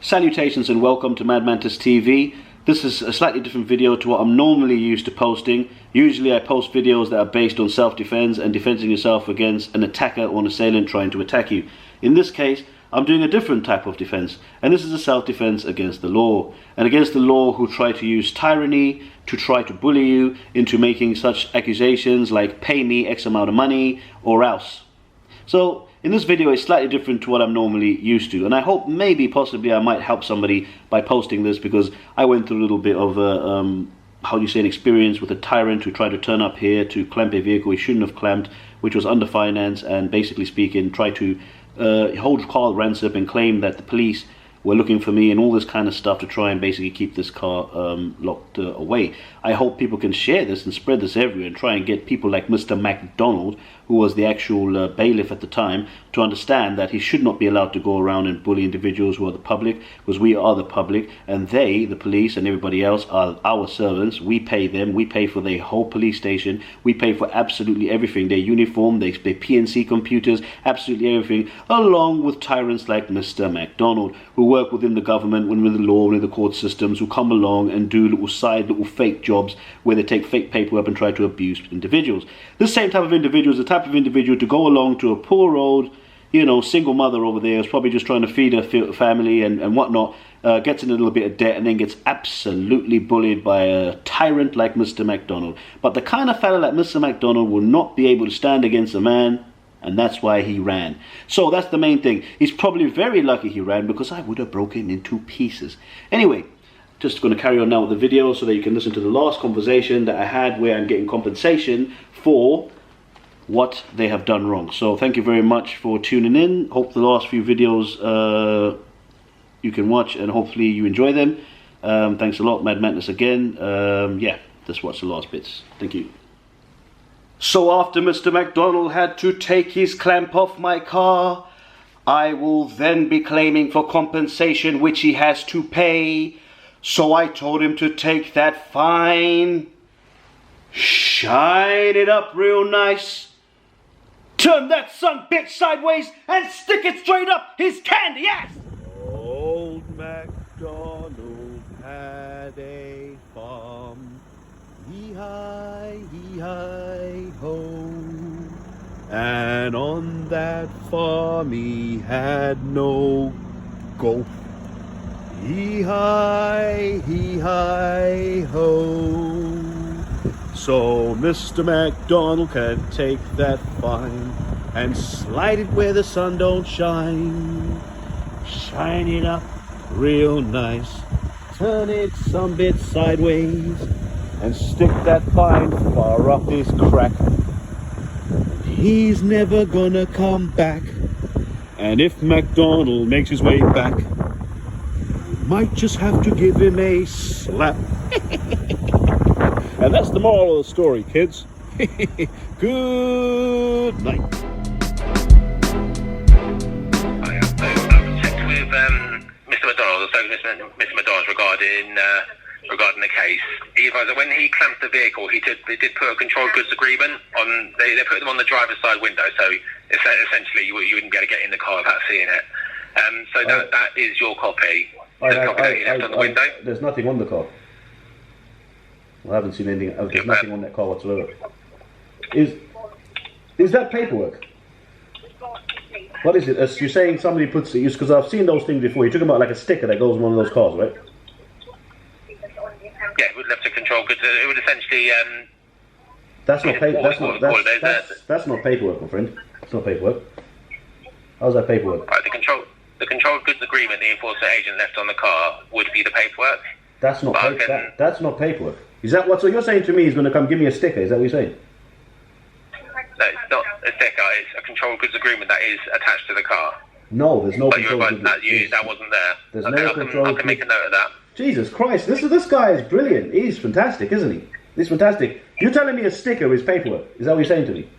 Salutations and welcome to madmantis TV. This is a slightly different video to what I'm normally used to posting. Usually I post videos that are based on self-defense and defending yourself against an attacker or an assailant trying to attack you. In this case, I'm doing a different type of defense, and this is a self-defense against the law, and against the law who try to use tyranny to try to bully you into making such accusations like pay me X amount of money or else. So in this video it's slightly different to what I'm normally used to, and I hope maybe possibly I might help somebody by posting this, because I went through a little bit of a how do you say, an experience with a tyrant who tried to turn up here to clamp a vehicle he shouldn't have clamped, which was under finance, and basically speaking tried to hold car ransom and claim that the police were looking for me and all this kind of stuff to try and basically keep this car locked away. I hope people can share this and spread this everywhere and try and get people like Mr. MacDonald, who was the actual bailiff at the time, to understand that he should not be allowed to go around and bully individuals who are the public, because we are the public and they, the police and everybody else, are our servants. We pay them, we pay for their whole police station, we pay for absolutely everything, their uniform, their PNC computers, absolutely everything, along with tyrants like Mr. MacDonald, who work within the government, within the law, within the court systems, who come along and do little fake jobs where they take fake paperwork and try to abuse individuals. This same type of individual is the type of individual to go along to a poor old, you know, single mother over there who's probably just trying to feed her family and whatnot, gets in a little bit of debt and then gets absolutely bullied by a tyrant like Mr. MacDonald. But the kind of fella like Mr. MacDonald will not be able to stand against a man, and that's why he ran. So that's the main thing. He's probably very lucky he ran, because I would have broken him into pieces. Anyway, just going to carry on now with the video so that you can listen to the last conversation that I had where I'm getting compensation for what they have done wrong. So thank you very much for tuning in. Hope the last few videos you can watch and hopefully you enjoy them. Thanks a lot, Mad Madness again. Yeah, just watch the last bits. Thank you. So after Mr. MacDonald had to take his clamp off my car, I will then be claiming for compensation which he has to pay. So I told him to take that fine, shine it up real nice, turn that son bitch sideways and stick it straight up his candy ass. Old MacDonald had a farm, hee-hi, ho, and on that farm he had no goat. Hee-hi, ho. So Mr. MacDonald can take that fine and slide it where the sun don't shine. Shine it up real nice, turn it some bit sideways, and stick that fine far up his crack. He's never gonna come back. And if MacDonald makes his way back, might just have to give him a slap. And that's the moral of the story, kids. Good night. I've checked with Mr. MacDonald, so Mr. MacDonald regarding the case. He advised that when he clamped the vehicle, they did put a controlled goods agreement on. They put them on the driver's side window, so essentially you wouldn't be able to get in the car without seeing it. So that is your copy. There's nothing on the car. I haven't seen anything. There's nothing on that car whatsoever. Is that paperwork? What is it? As you're saying, somebody puts it. Because I've seen those things before. You're talking about like a sticker that goes on one of those cars, right? Yeah, it would left to control goods. It would essentially. That's not paperwork. That's not paperwork, my friend. It's not paperwork. How's that paperwork? Right, the controlled goods agreement the enforcement agent left on the car would be the paperwork. That's not that's not paperwork. Is that what? So you're saying to me he's going to come give me a sticker? Is that what you're saying? No, it's not a sticker. It's a controlled goods agreement that is attached to the car. No, there's no. But you're advising that wasn't there. There's okay, no control. I can make a note of that. Jesus Christ, this guy is brilliant. He's fantastic, isn't he? He's fantastic. You're telling me a sticker is paperwork? Is that what you're saying to me?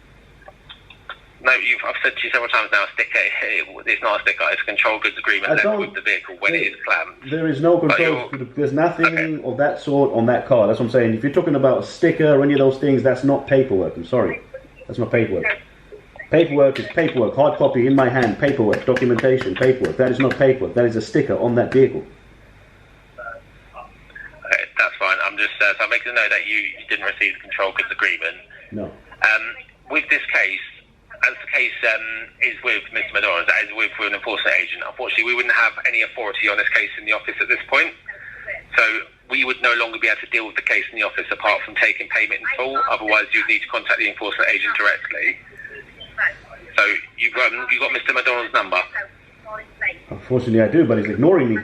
No, I've said to you several times now, a sticker, it's not a sticker, it's a controlled goods agreement left with the vehicle when it is clamped. There is no control, there's nothing of that sort on that car, that's what I'm saying. If you're talking about a sticker or any of those things, that's not paperwork, I'm sorry. That's not paperwork. Paperwork is paperwork. Hard copy in my hand. Paperwork. Documentation. Paperwork. That is not paperwork. That is a sticker on that vehicle. Okay, that's fine. I'm just so I'm making a note that you didn't receive the control goods agreement. No. With this case, as the case is with Mr. McDonald, that is with an enforcement agent. Unfortunately, we wouldn't have any authority on this case in the office at this point. So we would no longer be able to deal with the case in the office apart from taking payment in full. Otherwise, you'd need to contact the enforcement agent directly. So you've got Mr. McDonald's number. Unfortunately, I do, but he's ignoring me.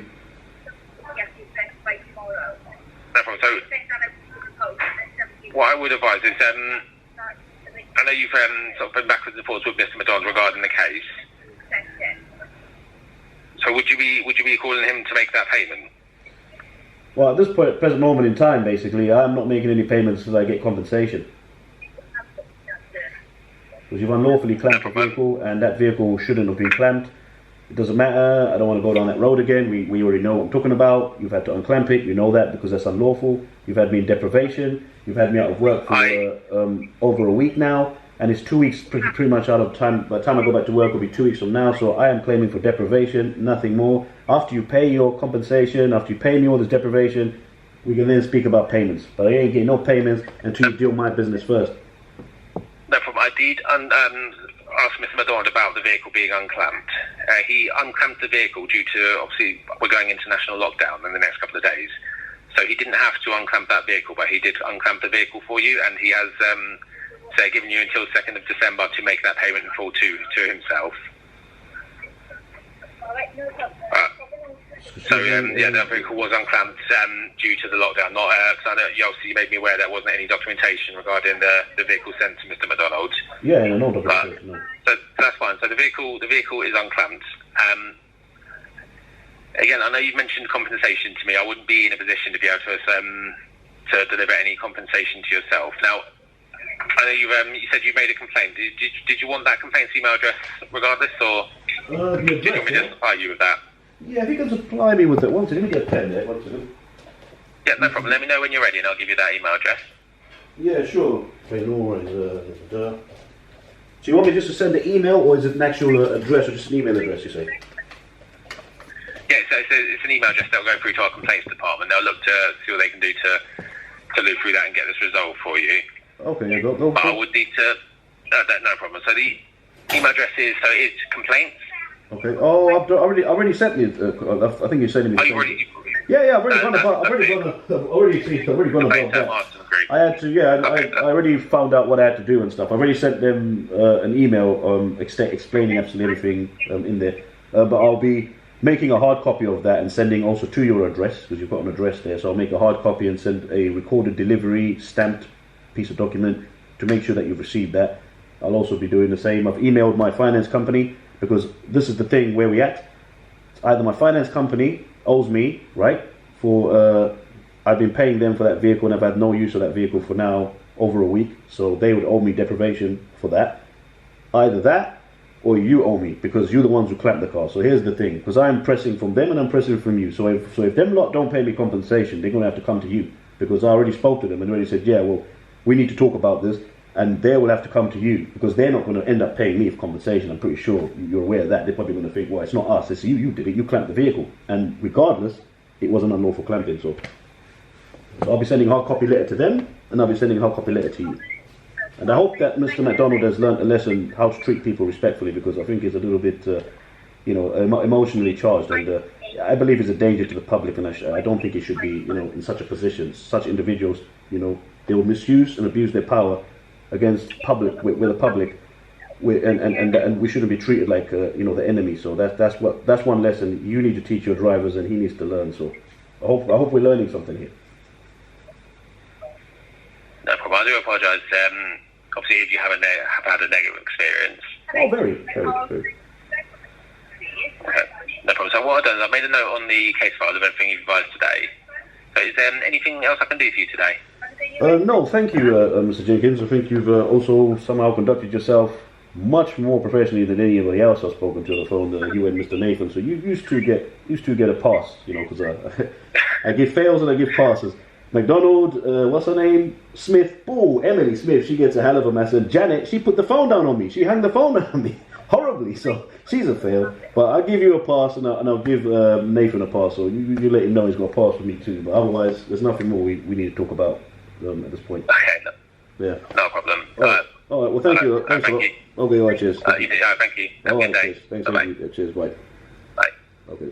No problem. So what I would advise is, I know you've sort of been backwards and forwards with Mr. McDonald regarding the case. So would you be calling him to make that payment? Well, at this present moment in time, basically, I'm not making any payments until I get compensation. Because you've unlawfully clamped a vehicle, and that vehicle shouldn't have been clamped. It doesn't matter. I don't want to go down that road again. We already know what I'm talking about. You've had to unclamp it. You know that because that's unlawful. You've had me in deprivation. You've had me out of work for over a week now. And it's 2 weeks pretty much out of time. By the time I go back to work, it'll be 2 weeks from now. So I am claiming for deprivation, nothing more. After you pay your compensation, after you pay me all this deprivation, we can then speak about payments. But I ain't getting no payments until you deal my business first. No problem. I did ask Mr. McDonald about the vehicle being unclamped. He unclamped the vehicle due to, obviously, we're going into national lockdown in the next couple of days. So he didn't have to unclamp that vehicle, but he did unclamp the vehicle for you, and he has given you until 2nd of December to make that payment in full to himself. That vehicle was unclamped due to the lockdown. Not because I know you made me aware there wasn't any documentation regarding the vehicle sent to Mr. McDonald. Yeah, no documentation. No. So that's fine. So the vehicle is unclamped. Again, I know you've mentioned compensation to me. I wouldn't be in a position to be able to deliver any compensation to yourself. Now, I know you said you made a complaint. Did you want that complaint's email address regardless, or did you want me to just supply you with that? Yeah, if you can supply me with it. One second, let me get a pen there. 1 second. Yeah, no problem. Let me know when you're ready and I'll give you that email address. Yeah, sure. Okay, no worries. So you want me just to send an email, or is it an actual address, or just an email address, you say? Yeah, so it's an email address that will go through to our complaints department. They'll look to see what they can do to loop through that and get this resolved for you. Okay, yeah, go. But I would need to... no problem. So the email address is complaints. Okay. Oh, I've already sent me. I think you sent me. Oh, you already? Yeah. I've already gone above that. I had to. Yeah, I already found out what I had to do and stuff. I already sent them an email explaining absolutely everything in there. But I'll be making a hard copy of that and sending also to your address, because you've got an address there. So I'll make a hard copy and send a recorded delivery stamped piece of document to make sure that you've received that. I'll also be doing the same. I've emailed my finance company, because this is the thing where we at. Either my finance company owes me, right, for I've been paying them for that vehicle and I've had no use of that vehicle for now over a week, so they would owe me deprivation for that. Either that, or you owe me, because you're the ones who clamped the car. So here's the thing, because I'm pressing from them and I'm pressing from you. So if them lot don't pay me compensation, they're going to have to come to you, because I already spoke to them and already said, yeah, well, we need to talk about this. And they will have to come to you, because they're not going to end up paying me for compensation. I'm pretty sure you're aware of that. They're probably going to think, well, it's not us, it's you. You did it. You clamped the vehicle. And regardless, it was an unlawful clamping. So I'll be sending a hard copy letter to them, and I'll be sending a hard copy letter to you. And I hope that Mr. McDonald has learned a lesson how to treat people respectfully, because I think he's a little bit, emotionally charged. And I believe he's a danger to the public, and I don't think he should be, in such a position. Such individuals, they will misuse and abuse their power against public with the public, and we shouldn't be treated like the enemy. So that's one lesson you need to teach your drivers, and he needs to learn. So I hope we're learning something here. No problem. I do apologise. Obviously, if you have had a negative experience. Oh, very, very, very. Okay. No problem. So what I've done is I've made a note on the case file of everything you've advised today. So is there anything else I can do for you today? No, thank you, Mr. Jenkins. I think you've also somehow conducted yourself much more professionally than anybody else I've spoken to on the phone. You and Mr. Nathan. So you used to get a pass, because I give fails and I give passes. McDonald, what's her name? Smith. Oh, Emily Smith. She gets a hell of a mess. And Janet, she put the phone down on me. She hung the phone on me horribly. So she's a fail. But I'll give you a pass, and I'll give Nathan a pass. So you let him know he's got a pass for me too. But otherwise, there's nothing more we need to talk about at this point. Okay. Yeah. No problem. All right. Well, thank you. Thanks a lot. You. Okay. All right. Cheers. You did. Thank you. Have a good day. Cheers. Thanks. Bye-bye. Cheers. Bye. Bye. Okay.